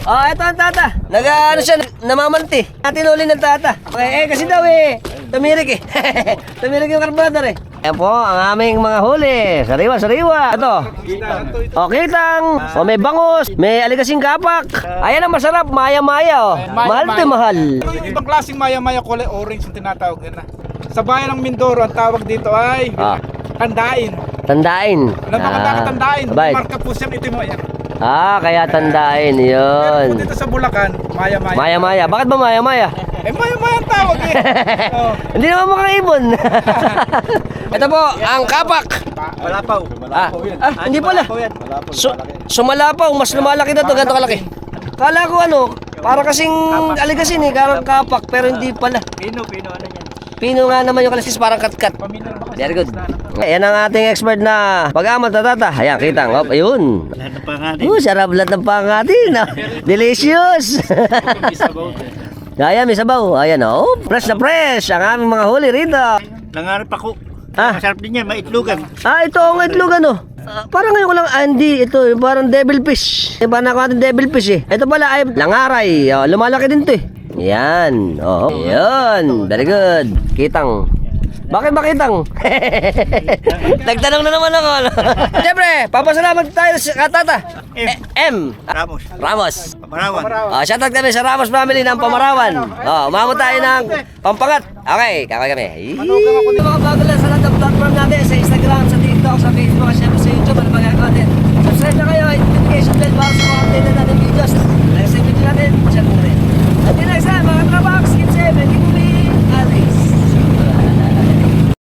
Eto ang tata. Ano siya, namamanti. Natin uli ng tata. Kasi daw tumirik tumirik yung karburador Ayan po, ang aming mga huli. Sariwa. Ito. Kitang. May bangus. May aligasing kapak. Ayan ang masarap, maya-maya Mahal to mahal. Yung ibang klaseng maya-maya kulay orange yung tinatawag na. Sa bayan ng Mindoro, ang tawag dito ay tandain. Tandain. Alam mo kung bakit tandain? Bakit? Marka po siya, ito mo yan. Kaya tandain Pero yun. po dito sa Bulacan, maya-maya. Maya-maya. Bakit ba maya-maya? Maya-maya ang tawag Oh. Hindi naman mukhang ibon. Ito po, ang kapak. Malapaw. Hindi pala. Sumalapaw, mas lumalaki na to, ganito kalaki. Kala ko para kasing aligasin karang kapak, pero hindi pala. Pino, ano yan? Pino nga naman yung kalasis, parang kat-kat. Very good. Ayan ang ating expert na pag-amal tata. Ayan, kitang. Ayun. Sarap lahat ng pangatin. Delicious. Ayan, may sabaw. Ayan, fresh na fresh. Ang aming mga huli rito. Nangarap ako. Masarap din yan, maitlugan. Ito ang itlogan parang ngayon ko lang, hindi, ito, parang devil fish. Iba na ako ating devil fish Ito pala ay langaray. Lumalaki din to Yan. Yan. Very good. Kitang. Bakit ba kitang? Nagtanong na naman ako. Siyempre, papasalamat tayo sa tata. M. Ramos. Pamarawan. Shoutout kami sa Ramos family ng Pamarawan. Umamot tayo ng Pampagat. Okay, kakay kami. Mga bago lang sa lahat ng platform natin, sa Instagram, sa TikTok, sa Facebook, at syempre sa YouTube, ano ba gagawin natin? Subscribe na kayo, notification bell para sa mga update na